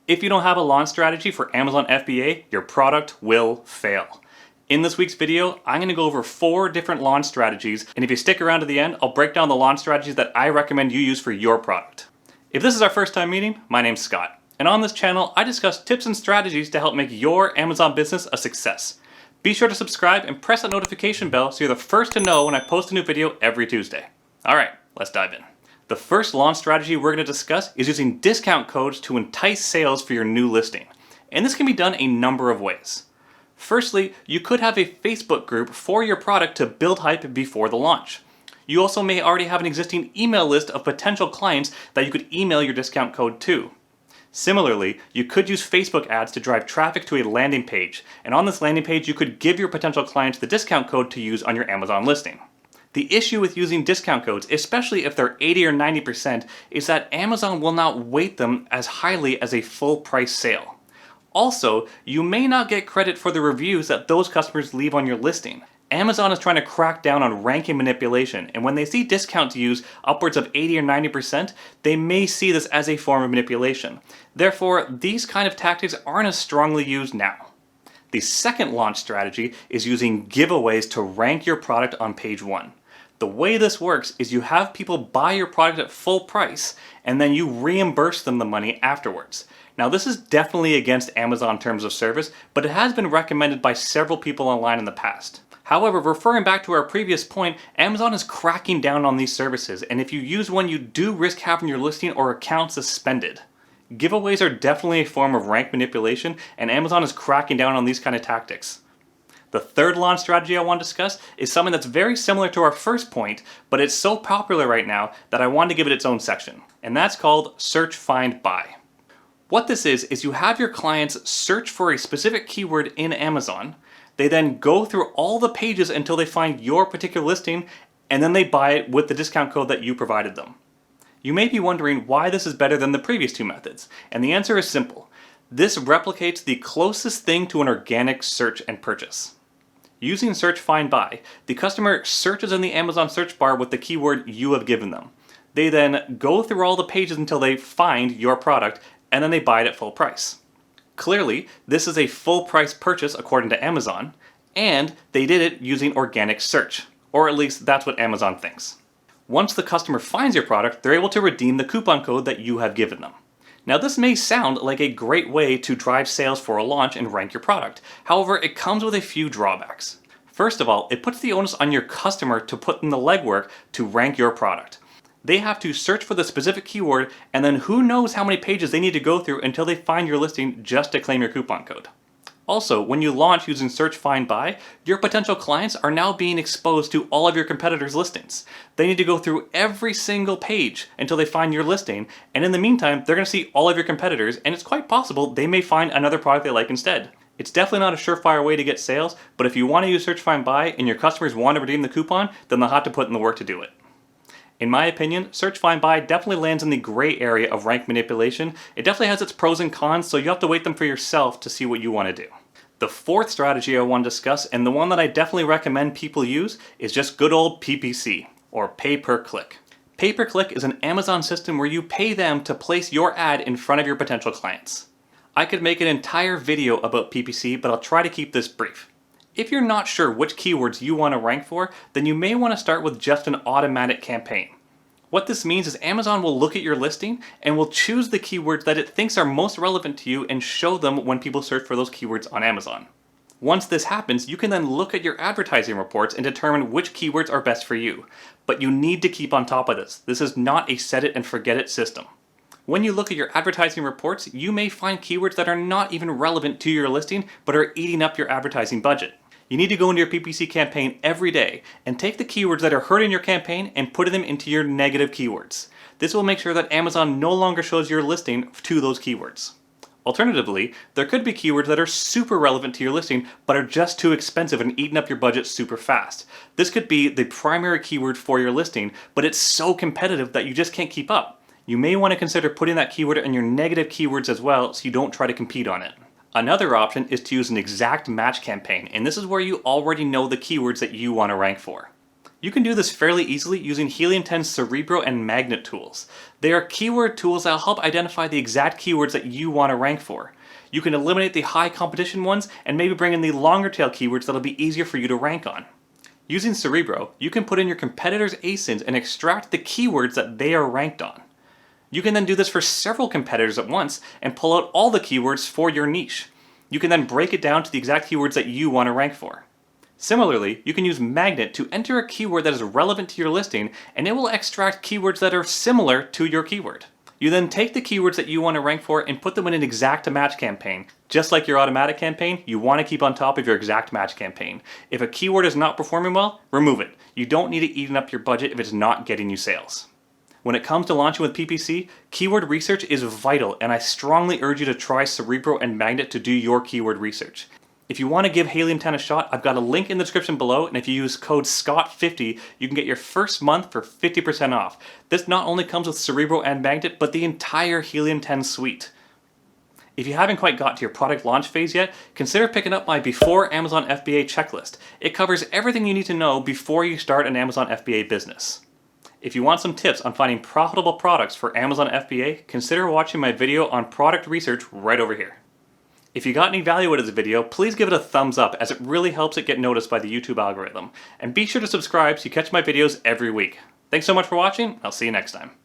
If you don't have a launch strategy for Amazon FBA, your product will fail. In this week's video, I'm going to go over 4 different launch strategies, and if you stick around to the end, I'll break down the launch strategies that I recommend you use for your product. If this is our first time meeting, my name's Scott, and on this channel, I discuss tips and strategies to help make your Amazon business a success. Be sure to subscribe and press that notification bell so you're the first to know when I post a new video every Tuesday. Alright, let's dive in. The first launch strategy we're going to discuss is using discount codes to entice sales for your new listing. And this can be done a number of ways. Firstly, you could have a Facebook group for your product to build hype before the launch. You also may already have an existing email list of potential clients that you could email your discount code to. Similarly, you could use Facebook ads to drive traffic to a landing page, and on this landing page you could give your potential clients the discount code to use on your Amazon listing. The issue with using discount codes, especially if they're 80 or 90%, is that Amazon will not weight them as highly as a full price sale. Also, you may not get credit for the reviews that those customers leave on your listing. Amazon is trying to crack down on ranking manipulation, and when they see discount use upwards of 80 or 90%, they may see this as a form of manipulation. Therefore, these kind of tactics aren't as strongly used now. The second launch strategy is using giveaways to rank your product on page 1. The way this works is you have people buy your product at full price and then you reimburse them the money afterwards. Now this is definitely against Amazon terms of service, but it has been recommended by several people online in the past. However, referring back to our previous point, Amazon is cracking down on these services, and if you use one, you do risk having your listing or account suspended. Giveaways are definitely a form of rank manipulation, and Amazon is cracking down on these kind of tactics. The third launch strategy I want to discuss is something that's very similar to our first point, but it's so popular right now that I want to give it its own section, and that's called Search, Find, Buy. What this is you have your clients search for a specific keyword in Amazon, they then go through all the pages until they find your particular listing, and then they buy it with the discount code that you provided them. You may be wondering why this is better than the previous two methods, and the answer is simple. This replicates the closest thing to an organic search and purchase. Using Search, Find, Buy, the customer searches in the Amazon search bar with the keyword you have given them. They then go through all the pages until they find your product, and then they buy it at full price. Clearly, this is a full price purchase according to Amazon, and they did it using organic search, or at least that's what Amazon thinks. Once the customer finds your product, they're able to redeem the coupon code that you have given them. Now this may sound like a great way to drive sales for a launch and rank your product. However, it comes with a few drawbacks. First of all, it puts the onus on your customer to put in the legwork to rank your product. They have to search for the specific keyword, and then who knows how many pages they need to go through until they find your listing just to claim your coupon code. Also, when you launch using Search, Find, Buy, your potential clients are now being exposed to all of your competitors' listings. They need to go through every single page until they find your listing, and in the meantime, they're going to see all of your competitors, and it's quite possible they may find another product they like instead. It's definitely not a surefire way to get sales, but if you want to use Search, Find, Buy, and your customers want to redeem the coupon, then they'll have to put in the work to do it. In my opinion, Search, Find, Buy definitely lands in the gray area of rank manipulation. It definitely has its pros and cons, so you have to weight them for yourself to see what you want to do. The fourth strategy I want to discuss, and the one that I definitely recommend people use, is just good old PPC, or pay per click. Pay per click is an Amazon system where you pay them to place your ad in front of your potential clients. I could make an entire video about PPC, but I'll try to keep this brief. If you're not sure which keywords you want to rank for, then you may want to start with just an automatic campaign. What this means is Amazon will look at your listing and will choose the keywords that it thinks are most relevant to you and show them when people search for those keywords on Amazon. Once this happens, you can then look at your advertising reports and determine which keywords are best for you. But you need to keep on top of this. This is not a set it and forget it system. When you look at your advertising reports, you may find keywords that are not even relevant to your listing, but are eating up your advertising budget. You need to go into your PPC campaign every day and take the keywords that are hurting your campaign and put them into your negative keywords. This will make sure that Amazon no longer shows your listing to those keywords. Alternatively, there could be keywords that are super relevant to your listing but are just too expensive and eating up your budget super fast. This could be the primary keyword for your listing, but it's so competitive that you just can't keep up. You may want to consider putting that keyword in your negative keywords as well so you don't try to compete on it. Another option is to use an exact match campaign, and this is where you already know the keywords that you want to rank for. You can do this fairly easily using Helium 10's Cerebro and Magnet tools. They are keyword tools that will help identify the exact keywords that you want to rank for. You can eliminate the high competition ones and maybe bring in the longer tail keywords that'll be easier for you to rank on. Using Cerebro, you can put in your competitors' ASINs and extract the keywords that they are ranked on. You can then do this for several competitors at once and pull out all the keywords for your niche. You can then break it down to the exact keywords that you want to rank for. Similarly, you can use Magnet to enter a keyword that is relevant to your listing, and it will extract keywords that are similar to your keyword. You then take the keywords that you want to rank for and put them in an exact match campaign. Just like your automatic campaign, you want to keep on top of your exact match campaign. If a keyword is not performing well, remove it. You don't need to eat up your budget if it's not getting you sales. When it comes to launching with PPC, keyword research is vital, and I strongly urge you to try Cerebro and Magnet to do your keyword research. If you want to give Helium 10 a shot, I've got a link in the description below, and if you use code SCOTT50, you can get your first month for 50% off. This not only comes with Cerebro and Magnet, but the entire Helium 10 suite. If you haven't quite got to your product launch phase yet, consider picking up my Before Amazon FBA checklist. It covers everything you need to know before you start an Amazon FBA business. If you want some tips on finding profitable products for Amazon FBA, consider watching my video on product research right over here. If you got any value out of this video, please give it a thumbs up, as it really helps it get noticed by the YouTube algorithm. And be sure to subscribe so you catch my videos every week. Thanks so much for watching. I'll see you next time.